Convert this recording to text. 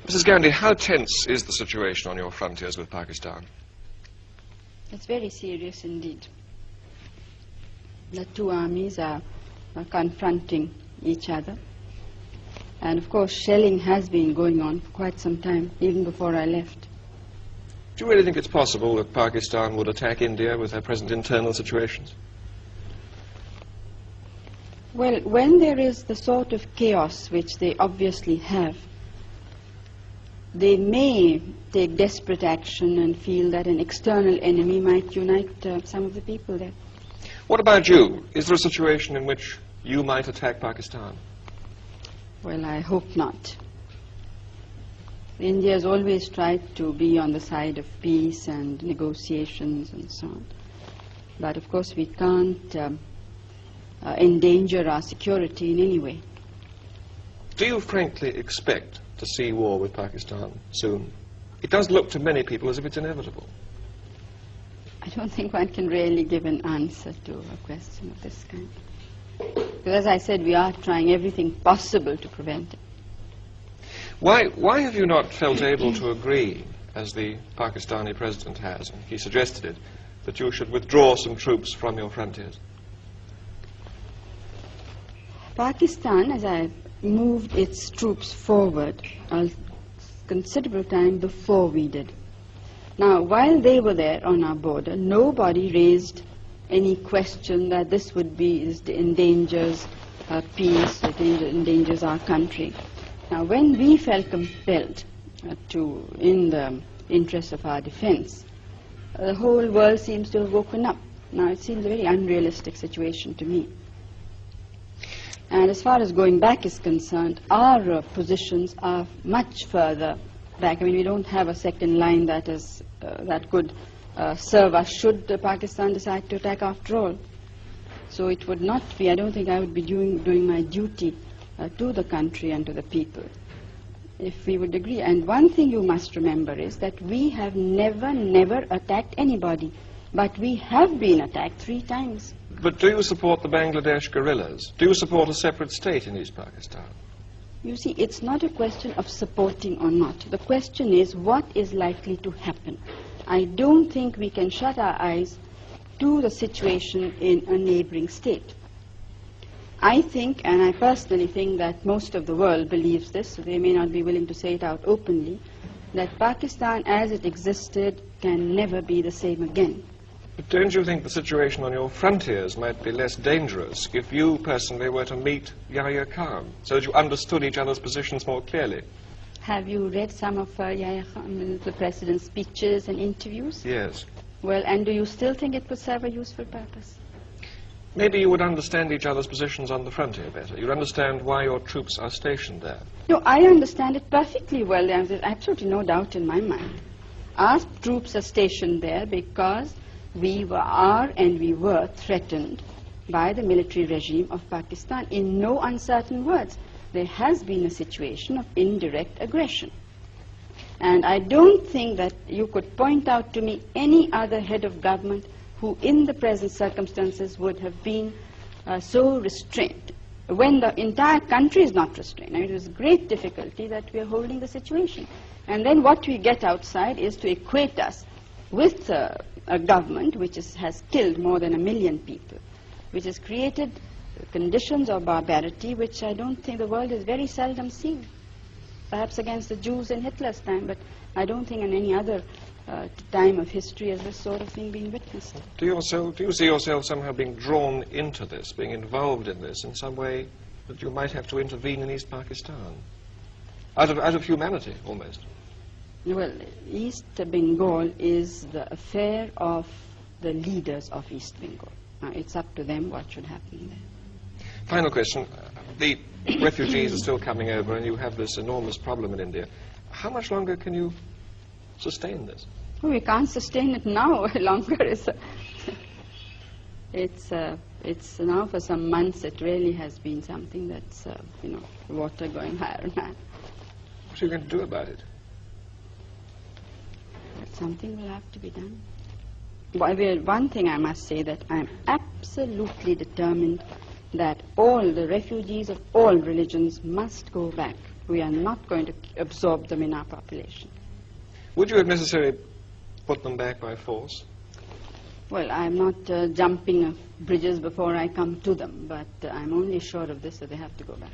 Mrs. Gandhi, how tense is the situation on your frontiers with Pakistan? It's very serious indeed. The two armies are confronting each other. And of course, shelling has been going on for quite some time, even before I left. Do you really think it's possible that Pakistan would attack India with their present internal situations? Well, when there is the sort of chaos which they obviously have, they may take desperate action and feel that an external enemy might unite some of the people there. What about you? Is there a situation in which you might attack Pakistan? Well, I hope not. India has always tried to be on the side of peace and negotiations and so on. But of course we can't endanger our security in any way. Do you frankly expect to see war with Pakistan soon? It does look to many people as if it's inevitable. I don't think one can really give an answer to a question of this kind. Because as I said, we are trying everything possible to prevent it. Why have you not felt able to agree, as the Pakistani president has, and he suggested it, that you should withdraw some troops from your frontiers? Pakistan, as I moved its troops forward a considerable time before we did. Now, while they were there on our border, nobody raised any question that this would be, endangers peace, it endangers our country. Now, when we felt compelled in the interest of our defense, the whole world seems to have woken up. Now, it seems a very unrealistic situation to me. And as far as going back is concerned, our positions are much further back. I mean, we don't have a second line that could serve us should Pakistan decide to attack after all. So it would not be, I don't think I would be doing my duty to the country and to the people if we would agree. And one thing you must remember is that we have never attacked anybody, but we have been attacked 3 times. But do you support the Bangladesh guerrillas? Do you support a separate state in East Pakistan? You see, it's not a question of supporting or not. The question is what is likely to happen. I don't think we can shut our eyes to the situation in a neighboring state. I think, and I personally think that most of the world believes this, so they may not be willing to say it out openly, that Pakistan as it existed can never be the same again. But don't you think the situation on your frontiers might be less dangerous if you personally were to meet Yahya Khan, so that you understood each other's positions more clearly? Have you read some of Yahya Khan, the president's speeches and interviews? Yes. Well, and do you still think it would serve a useful purpose? Maybe you would understand each other's positions on the frontier better. You'd understand why your troops are stationed there. No, I understand it perfectly well. There's absolutely no doubt in my mind. Our troops are stationed there because we were threatened by the military regime of Pakistan. In no uncertain words, there has been a situation of indirect aggression. And I don't think that you could point out to me any other head of government who in the present circumstances would have been so restrained, when the entire country is not restrained. I mean, it is great difficulty that we are holding the situation. And then what we get outside is to equate us with a government which has killed more than 1 million people, which has created conditions of barbarity which I don't think the world has very seldom seen. Perhaps against the Jews in Hitler's time, but I don't think in any other time of history has this sort of thing been witnessed. Do you see yourself somehow being drawn into this, being involved in this in some way that you might have to intervene in East Pakistan? Out of humanity, almost. Well, East Bengal is the affair of the leaders of East Bengal. Now, it's up to them what should happen there. Final question. The refugees are still coming over and you have this enormous problem in India. How much longer can you sustain this? Oh, we can't sustain it now longer. It's now for some months it really has been something that's, water going higher and higher. What are you going to do about it? Something will have to be done. One thing I must say, that I'm absolutely determined that all the refugees of all religions must go back We are not going to absorb them in our population. Would you have necessarily put them back by force? Well, I'm not jumping bridges before I come to them, but I'm only sure of this, that they have to go back.